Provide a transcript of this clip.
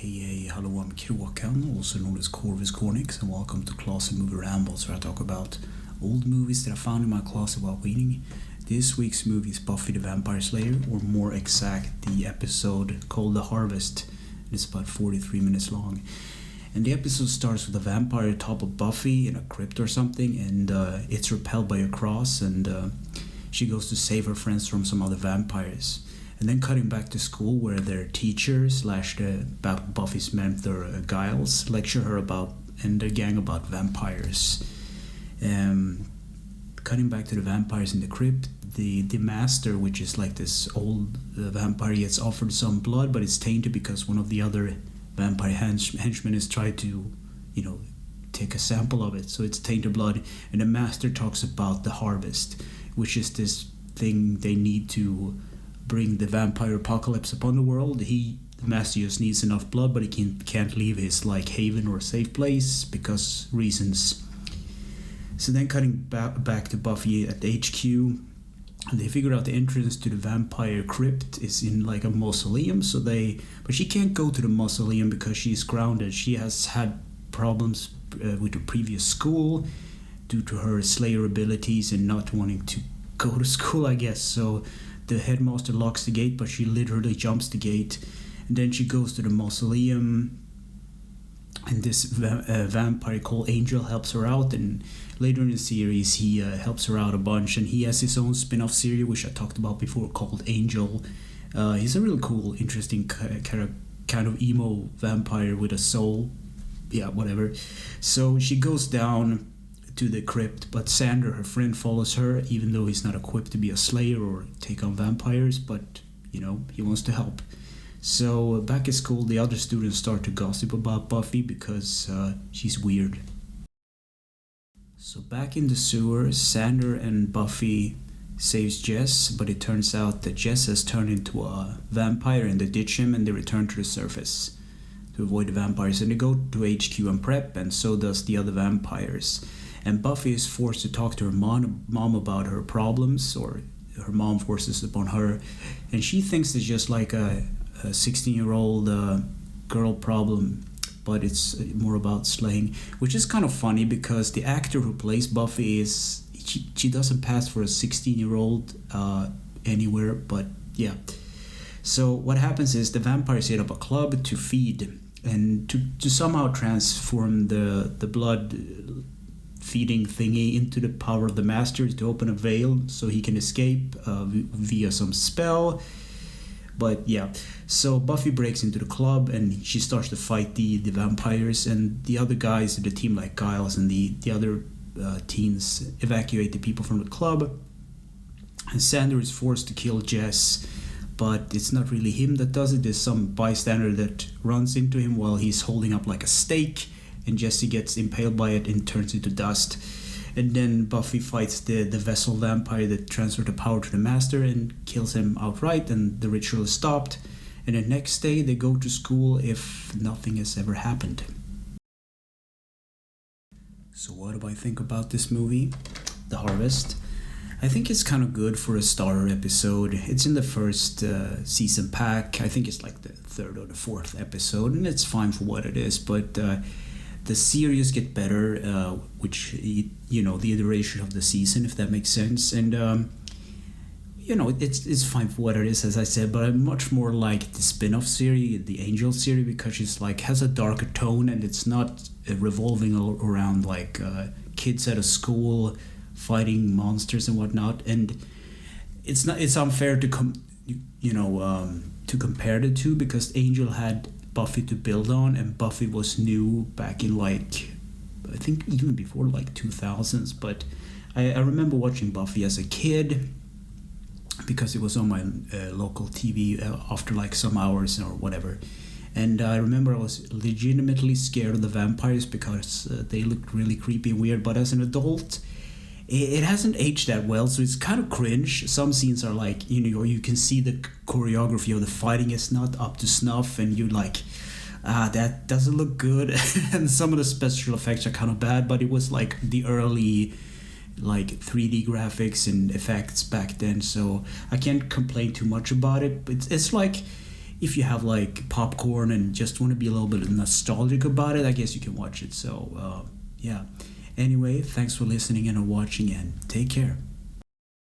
Hey, hello, I'm Kråkan, also known as Corvus Cornix, and welcome to Closet Movie Rambles, where I talk about old movies that I found in my closet while reading. This week's movie is Buffy the Vampire Slayer, or more exact, the episode called The Harvest. It's about 43 minutes long. And the episode starts with a vampire atop of Buffy in a crypt or something, and it's repelled by a cross, and she goes to save her friends from some other vampires. And then cutting back to school, where their teacher slash Buffy's mentor Giles lecture her about and their gang about vampires. Cutting back to the vampires in the crypt, the master, which is like this old vampire, gets offered some blood, but it's tainted because one of the other vampire henchmen has tried to, take a sample of it. So it's tainted blood, and the master talks about the harvest, which is this thing they need to bring the vampire apocalypse upon the world. The master just needs enough blood, but he can't leave his haven or safe place because reasons. So then cutting back to Buffy at HQ, they figure out the entrance to the vampire crypt is in a mausoleum. But she can't go to the mausoleum because she's grounded. She has had problems with her previous school due to her Slayer abilities and not wanting to go to school, I guess. So the headmaster locks the gate, but she literally jumps the gate. And then she goes to the mausoleum, and this vampire called Angel helps her out. And later in the series, he helps her out a bunch, and he has his own spin-off series, which I talked about before, called Angel. He's a really cool, interesting kind of emo vampire with a soul. Yeah, whatever. So she goes down to the crypt, but Sander, her friend, follows her, even though he's not equipped to be a slayer or take on vampires, but he wants to help. So back at school, the other students start to gossip about Buffy because she's weird. So back in the sewers, Sander and Buffy saves Jess, but it turns out that Jess has turned into a vampire and they ditch him and they return to the surface to avoid the vampires, and they go to HQ and prep, and so does the other vampires. And Buffy is forced to talk to her mom about her problems, or her mom forces it upon her, and she thinks it's just like a 16-year-old girl problem, but it's more about slaying, which is kind of funny because the actor who plays Buffy she doesn't pass for a 16-year-old anywhere, but yeah. So what happens is the vampires set up a club to feed and to somehow transform the blood feeding thingy into the power of the master to open a veil so he can escape via some spell. But yeah, so Buffy breaks into the club and she starts to fight the vampires, and the other guys in the team, like Giles and the other teens, evacuate the people from the club. And Sander is forced to kill Jess, but it's not really him that does it. There's some bystander that runs into him while he's holding up a stake, and Jesse gets impaled by it and turns into dust. And then Buffy fights the vessel vampire that transferred the power to the master and kills him outright, and the ritual is stopped. And the next day they go to school if nothing has ever happened. So what do I think about this movie, The Harvest? I think it's kind of good for a starter episode. It's in the first season pack. I think it's the third or the fourth episode, and it's fine for what it is, but the series get better, which, the iteration of the season, if that makes sense. And, it's fine for what it is, as I said, but I much more like the spin-off series, the Angel series, because it's has a darker tone, and it's not revolving around kids at a school fighting monsters and whatnot. And it's unfair to compare the two, because Angel had Buffy to build on, and Buffy was new back in I think even before 2000s. But I remember watching Buffy as a kid because it was on my local TV after some hours or whatever. And I remember I was legitimately scared of the vampires because they looked really creepy and weird. But as an adult, it hasn't aged that well, so it's kind of cringe. Some scenes are you can see the choreography of the fighting is not up to snuff, and you're that doesn't look good. And some of the special effects are kind of bad, but it was the early 3D graphics and effects back then, so I can't complain too much about it. But it's if you have like popcorn and just want to be a little bit nostalgic about it, I guess you can watch it. So yeah. Anyway, thanks for listening and watching, and take care.